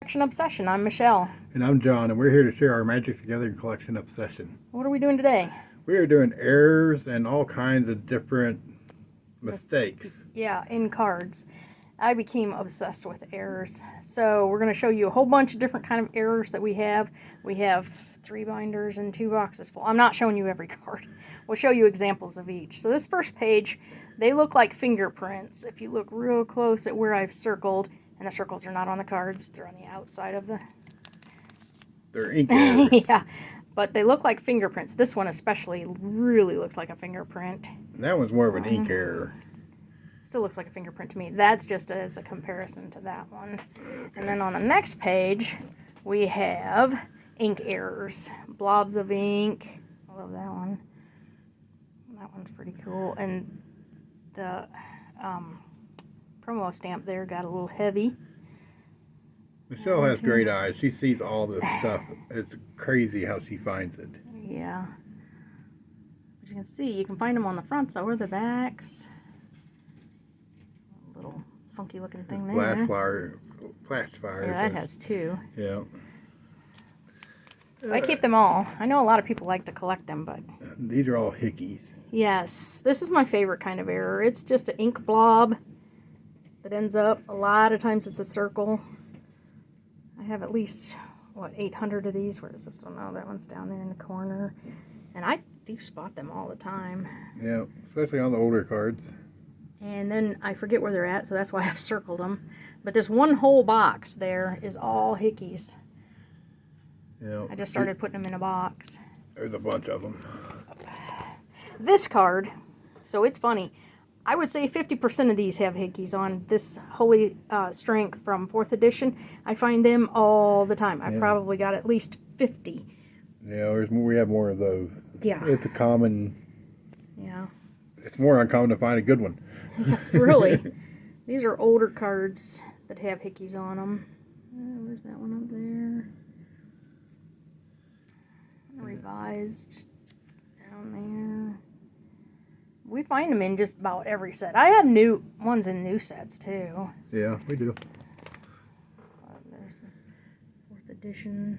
Collection Obsession. I'm Michelle. And I'm John, and we're here to share our Magic the Gathering Collection Obsession. What are we doing today? We are doing errors and all kinds of different mistakes. Yeah, in cards. I became obsessed with errors. So we're going to show you a whole bunch of different kind of errors that we have. We have 3 binders and 2 boxes full. I'm not showing you every card. We'll show you examples of each. So this first page, they look like fingerprints. If you look real close at where I've circled, and the circles are not on the cards, they're on the outside of the... They're ink errors. Yeah, but they look like fingerprints. This one especially really looks like a fingerprint. And that one's more of an ink error. Still looks like a fingerprint to me. That's just as a comparison to that one. And then on the next page, we have ink errors. Blobs of ink. I love that one. That one's pretty cool. And the promo stamp there got a little heavy. Michelle has great eyes. She sees all this stuff. It's crazy how she finds it. Yeah. As you can see, you can find them on the fronts or the backs. A little funky looking thing there. Flash fire. Yeah, that has 2. Yeah. I keep them all. I know a lot of people like to collect them, but... These are all hickeys. Yes, this is my favorite kind of error. It's just an ink blob that ends up, a lot of times it's a circle. I have at least, 800 of these. Where is this one? Oh, that one's down there in the corner. And I do spot them all the time. Yeah, especially on the older cards. And then I forget where they're at, so that's why I've circled them. But this one whole box there is all hickeys. Yeah. I just started putting them in a box. There's a bunch of them. This card, so it's funny. I would say 50% of these have hickeys on this Holy Strength from 4th edition. I find them all the time. I've probably got at least 50. Yeah, we have more of those. Yeah. It's a common... Yeah. It's more uncommon to find a good one. Yeah, really. These are older cards that have hickeys on them. Where's that one up there? Revised down there. We find them in just about every set. I have new ones in new sets too. Yeah, we do. There's a 4th edition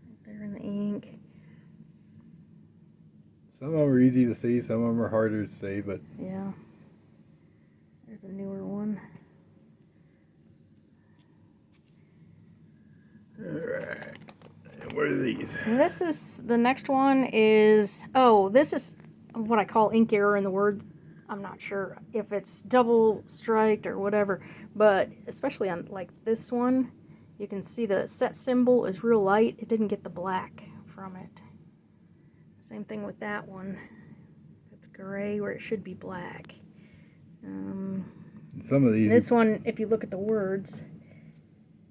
right there in the ink. Some of them are easy to see, some of them are harder to see, but... Yeah. There's a newer one. Alright. And what are these? And this is, the next one is, this is what I call ink error in the word. I'm not sure if it's double striked or whatever, but especially on like this one, you can see the set symbol is real light. It didn't get the black from it. Same thing with that one. It's gray where it should be black. Some of these... This one, if you look at the words,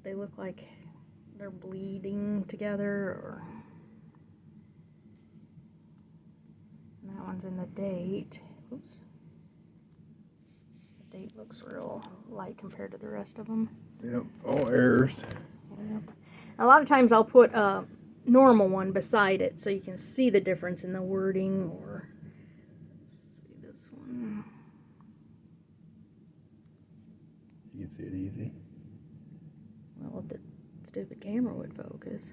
they look like they're bleeding together, or... That one's in the date. Oops. The date looks real light compared to the rest of them. Yep, all errors. Yep. A lot of times I'll put a normal one beside it so you can see the difference in the wording, or... Let's see this one. You can see it easy. Well, if the stupid camera would focus.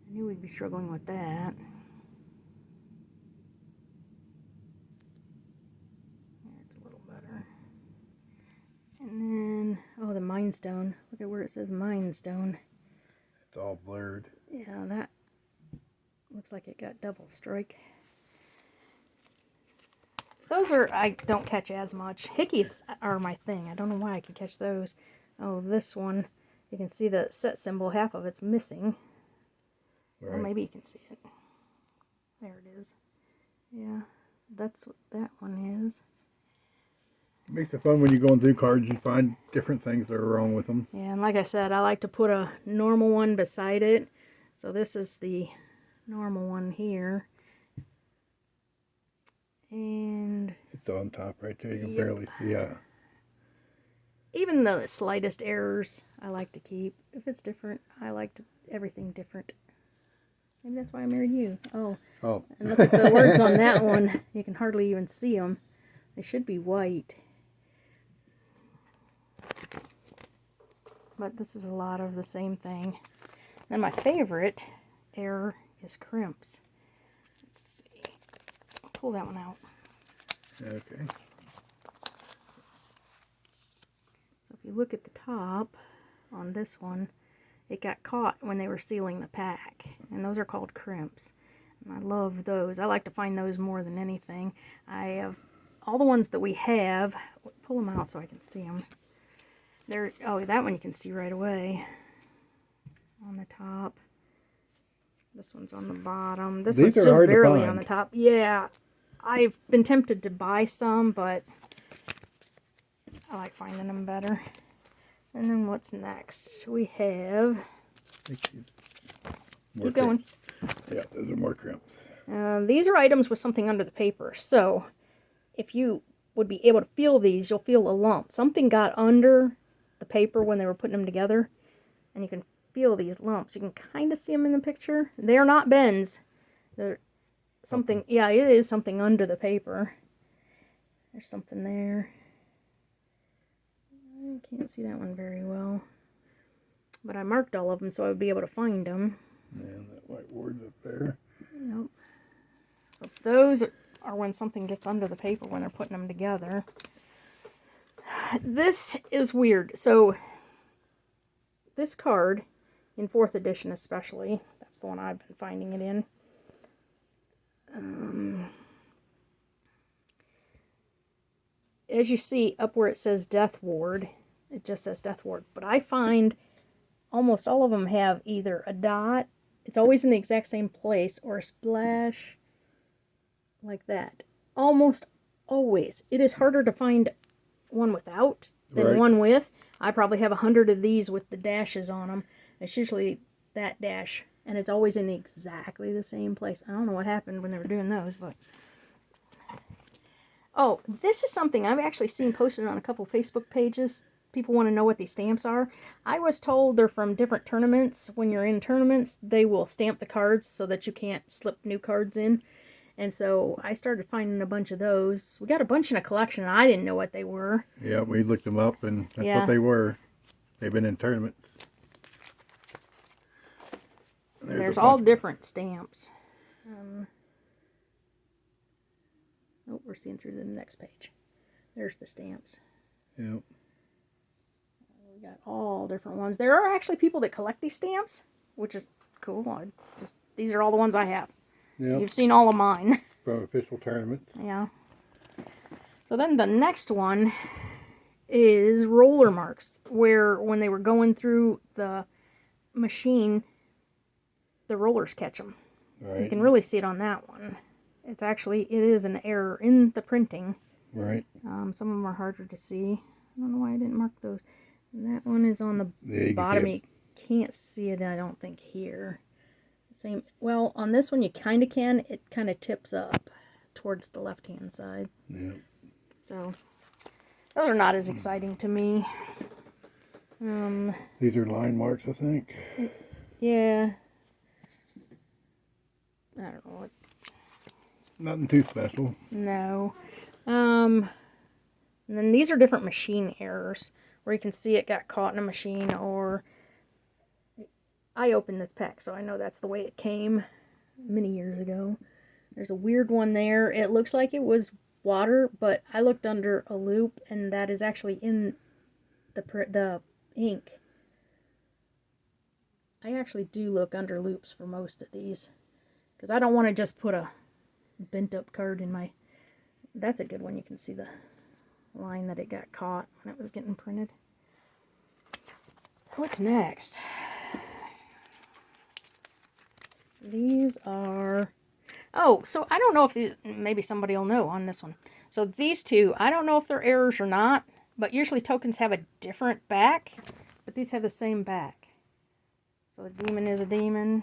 I knew we'd be struggling with that. It's a little better. And then, the Mind Stone. Look at where it says Mind Stone. It's all blurred. Yeah, that looks like it got double strike. Those I don't catch as much. Hickeys are my thing. I don't know why I can catch those. Oh, this one, you can see the set symbol, half of it's missing. Right. Well, maybe you can see it. There it is. Yeah, that's what that one is. It makes it fun when you're going through cards, you find different things that are wrong with them. Yeah, and like I said, I like to put a normal one beside it. So this is the normal one here. And it's on top right there. You can barely see it. Even the slightest errors, I like to keep. If it's different, I like everything different. Maybe that's why I married you. Oh. And look at the words on that one. You can hardly even see them. They should be white. but this is a lot of the same thing. Then my favorite error is crimps. Let's see. I'll pull that one out. Okay. So if you look at the top on this one, it got caught when they were sealing the pack. And those are called crimps. And I love those. I like to find those more than anything. I have all the ones that we have. Pull them out so I can see them. Oh, that one you can see right away. On the top. This one's on the bottom. This one's These are just hard to barely find. on the top. Yeah. I've been tempted to buy some, but I like finding them better. And then what's next? We have... More Keep going. crimps. Yeah, those are more crimps. These are items with something under the paper. So if you would be able to feel these, you'll feel a lump. Something got under the paper when they were putting them together. And you can feel these lumps. You can kind of see them in the picture. They are not bends. They're something. Yeah, it is something under the paper. There's something there. I can't see that one very well. But I marked all of them so I would be able to find them. And that white ward's up there. Yep. So those are when something gets under the paper when they're putting them together. This is weird. So this card, in 4th edition especially, that's the one I've been finding it in. As you see up where it says Death Ward, it just says Death Ward. But I find almost all of them have either a dot, it's always in the exact same place, or a splash like that. Almost always. It is harder to find one without than one with. I probably have 100 of these with the dashes on them. It's usually that dash, and it's always in exactly the same place. I don't know what happened when they were doing those, but... Oh, this is something I've actually seen posted on a couple Facebook pages. People want to know what these stamps are. I was told they're from different tournaments. When you're in tournaments, they will stamp the cards so that you can't slip new cards in. And so I started finding a bunch of those. We got a bunch in a collection, and I didn't know what they were. Yeah, we looked them up, and that's what they were. They've been in tournaments. There's all different stamps. Oh, we're seeing through the next page. There's the stamps. Yep. We got all different ones. There are actually people that collect these stamps, which is cool. These are all the ones I have. Yep. You've seen all of mine. From official tournaments. Yeah. So then the next one is roller marks, where when they were going through the machine, the rollers catch them. Right. You can really see it on that one. It is an error in the printing. Right. Some of them are harder to see. I don't know why I didn't mark those. And that one is on the bottom. You can't see it, I don't think, here. Same. Well, on this one you kind of can. It kind of tips up towards the left-hand side. Yeah. So, those are not as exciting to me. These are line marks, I think. Yeah. I don't know what. Nothing too special. No. And then these are different machine errors, where you can see it got caught in a machine, or I opened this pack, so I know that's the way it came many years ago. There's a weird one there. It looks like it was water, but I looked under a loop, and that is actually in the ink. I actually do look under loops for most of these, because I don't want to just put a bent up card in my... That's a good one. You can see the line that it got caught when it was getting printed. What's next? These are... Oh, so I don't know if these... Maybe somebody will know on this one. So these two, I don't know if they're errors or not, but usually tokens have a different back, but these have the same back. So the demon is a demon,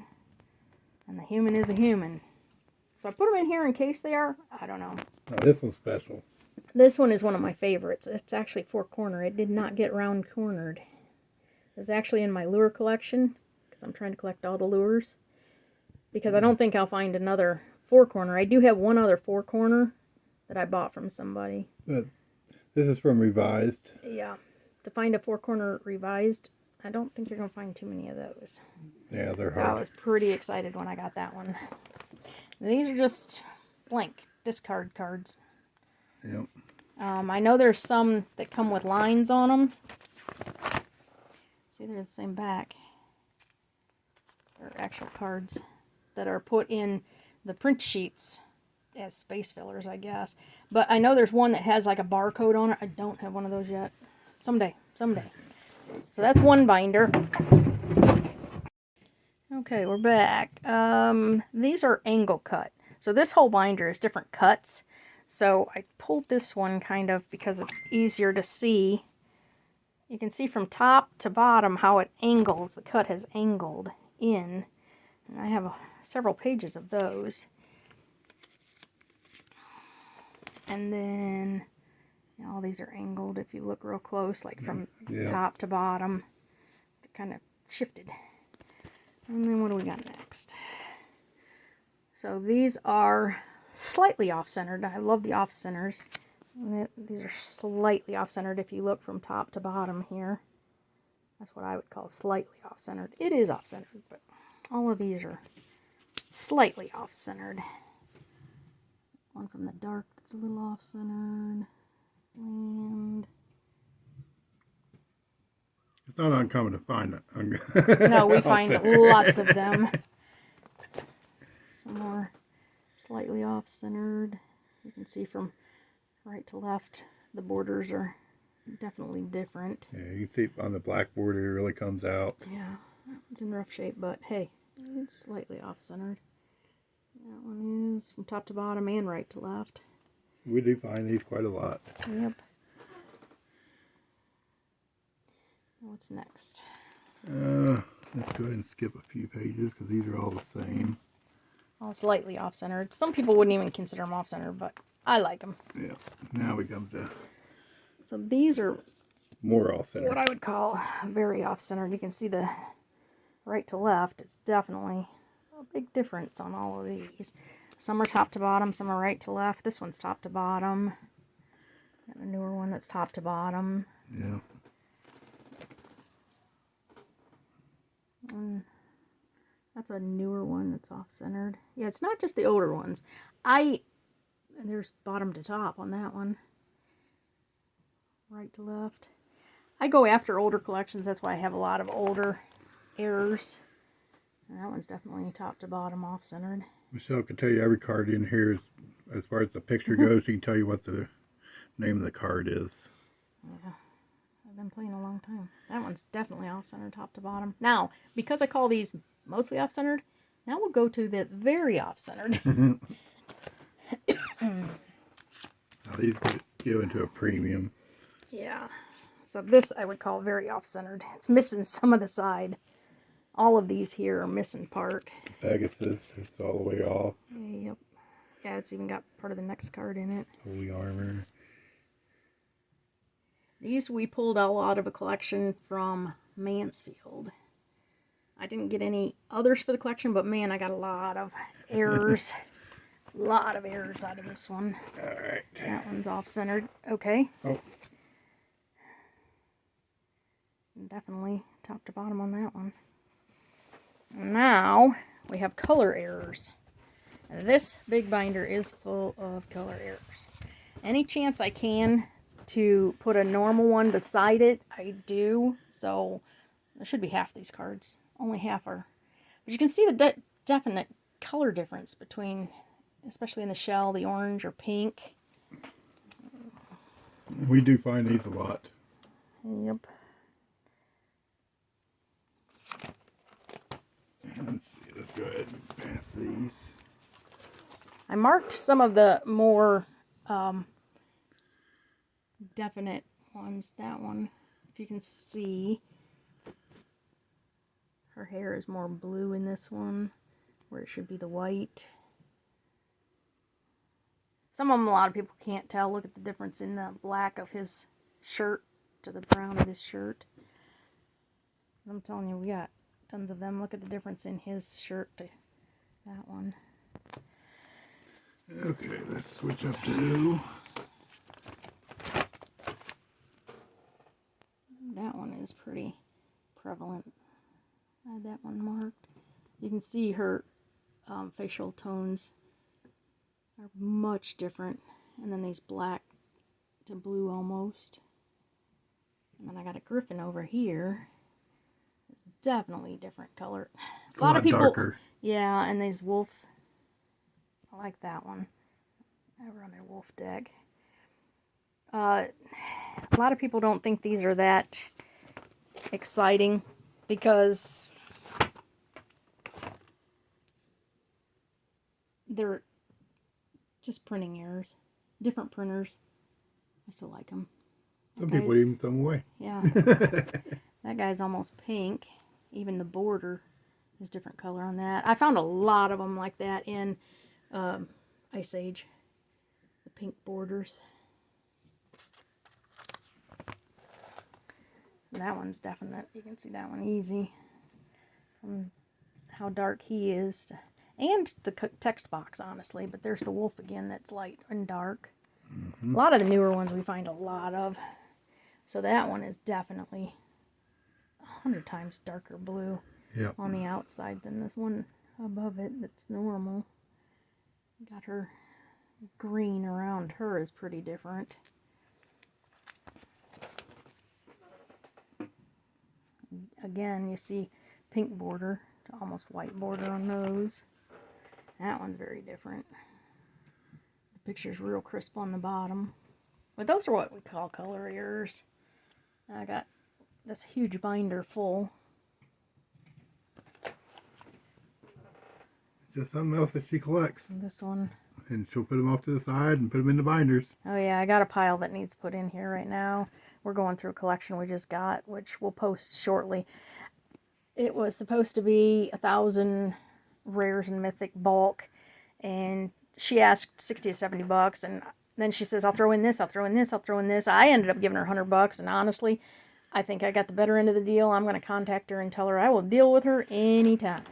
and the human is a human. So I put them in here in case they are. I don't know. Oh, this one's special. This one is one of my favorites. It's actually 4-corner. It did not get round-cornered. It's actually in my lure collection, because I'm trying to collect all the lures. Because I don't think I'll find another 4-corner. I do have one other 4-corner that I bought from somebody. But this is from Revised. Yeah. To find a 4-corner revised, I don't think you're going to find too many of those. Yeah, they're So I hard. was pretty excited when I got that one. These are just blank discard cards. Yep. I know there's some that come with lines on them. See, they're the same back. They're actual cards that are put in the print sheets as space fillers, I guess. But I know there's one that has like a barcode on it. I don't have one of those yet. Someday. So that's one binder. Okay, we're back. These are angle cut. So this whole binder is different cuts. So I pulled this one kind of because it's easier to see. You can see from top to bottom how it angles. The cut has angled in. And I have several pages of those. And then all these are angled if you look real close, like from top to bottom. They're kind of shifted. And then what do we got next? So these are slightly off-centered. I love the off-centers. These are slightly off-centered if you look from top to bottom here. That's what I would call slightly off-centered. It is off-centered, but all of these are slightly off-centered. One from the dark that's a little off-centered. And It's not uncommon to find it. no, we find lots of them. Some more slightly off-centered. You can see from right to left, the borders are definitely different. Yeah, you can see on the black border it really comes out. Yeah, that one's in rough shape, but hey, it's slightly off-centered. That one is from top to bottom and right to left. We do find these quite a lot. Yep. What's next? Let's go ahead and skip a few pages because these are all the same. All slightly off-centered. Some people wouldn't even consider them off-centered, but I like them. Yeah. Now we come to So these are more off-center. what I would call very off-centered. You can see the right to left. It's definitely a big difference on all of these. Some are top to bottom, some are right to left. This one's top to bottom. Got a newer one that's top to bottom. Yeah. That's a newer one that's off-centered. Yeah, it's not just the older ones. There's bottom to top on that one. Right to left. I go after older collections. That's why I have a lot of older errors. And that one's definitely top to bottom off-centered. Michelle can tell you every card in here, as far as the picture goes, she can tell you what the name of the card is. Yeah, I've been playing a long time. That one's definitely off-centered top to bottom. Now, because I call these mostly off-centered, now we'll go to the very off-centered. Now these go into a premium. Yeah. So this I would call very off-centered. It's missing some of the side. All of these here are missing part. Pegasus, it's all the way off. Yep. Yeah, it's even got part of the next card in it. Holy Armor. These we pulled all out of a collection from Mansfield. I didn't get any others for the collection, but man, I got a lot of errors. A lot of errors out of this one. Alright. That one's off-centered. Okay. Oh. Definitely top to bottom on that one. Now we have color errors. And this big binder is full of color errors. Any chance I can to put a normal one beside it, I do. So there should be half these cards. Only half are. But you can see the definite color difference between, especially in the shell, the orange or pink. We do find these a lot. Yep. Let's see, let's go ahead and pass these. I marked some of the more definite ones. That one, if you can see, her hair is more blue in this one, where it should be the white. Some of them a lot of people can't tell. Look at the difference in the black of his shirt to the brown of his shirt. I'm telling you, we got tons of them. Look at the difference in his shirt to that one. Okay, let's switch up to... That one is pretty prevalent. I had that one marked. You can see her facial tones are much different. And then these black to blue almost. And then I got a griffin over here. It's definitely different color. It's a lot of people, darker. Yeah, and these wolf. I like that one. Over on their wolf deck. A lot of people don't think these are that exciting because they're just printing errors. Different printers. I still like them. Some people even throw them away. Yeah. That guy's almost pink. Even the border is different color on that. I found a lot of them like that in Ice Age. The pink borders. That one's definite. You can see that one easy. From how dark he is. And the text box, honestly. But there's the wolf again that's light and dark. Mm-hmm. A lot of the newer ones we find a lot of. So that one is definitely 100 times darker blue on the outside than this one above it that's normal. Got her green around her is pretty different. Again, you see pink border to almost white border on those. That one's very different. The picture's real crisp on the bottom. But those are what we call color errors. I got this huge binder full. Just something else that she collects. And this one. And she'll put them off to the side and put them in the binders. Oh yeah, I got a pile that needs put in here right now. We're going through a collection we just got, which we'll post shortly. It was supposed to be 1,000 rares and mythic bulk, and she asked $60 to $70, and then she says, I'll throw in this, I'll throw in this, I'll throw in this. I ended up giving her $100, and honestly, I think I got the better end of the deal. I'm going to contact her and tell her I will deal with her anytime.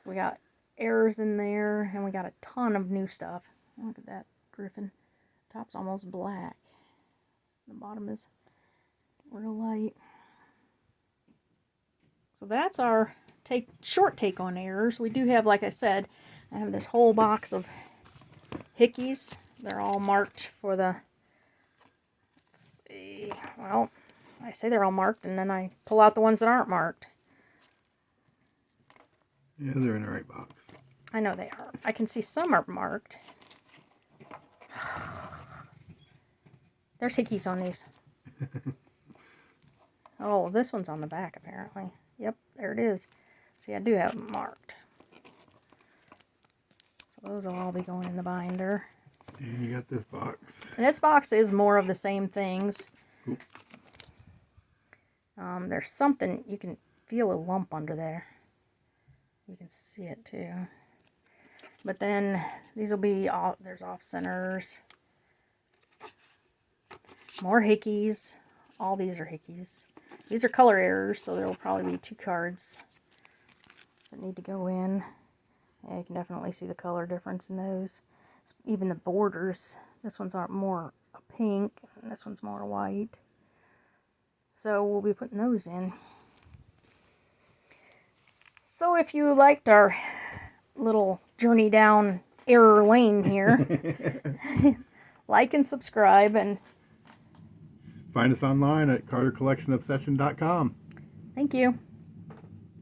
We got errors in there, and we got a ton of new stuff. Look at that griffin. Top's almost black. The bottom is real light. So that's our short take on errors. We do have, like I said, I have this whole box of hickeys. They're all marked for the, let's see, well, I say they're all marked, and then I pull out the ones that aren't marked. Yeah, they're in the right box. I know they are. I can see some are marked. There's hickeys on these. Oh, this one's on the back, apparently. Yep, there it is. See, I do have them marked. So those will all be going in the binder. And you got this box. And this box is more of the same things. Cool. There's something, you can feel a lump under there. You can see it too. But then these will be, there's off centers. More hickeys. All these are hickeys. These are color errors, so there will probably be 2 cards that need to go in. Yeah, you can definitely see the color difference in those. Even the borders. This one's more pink, and this one's more white. So we'll be putting those in. So if you liked our little journey down error lane here, like and subscribe, and find us online at CarterCollectionObsession.com. Thank you.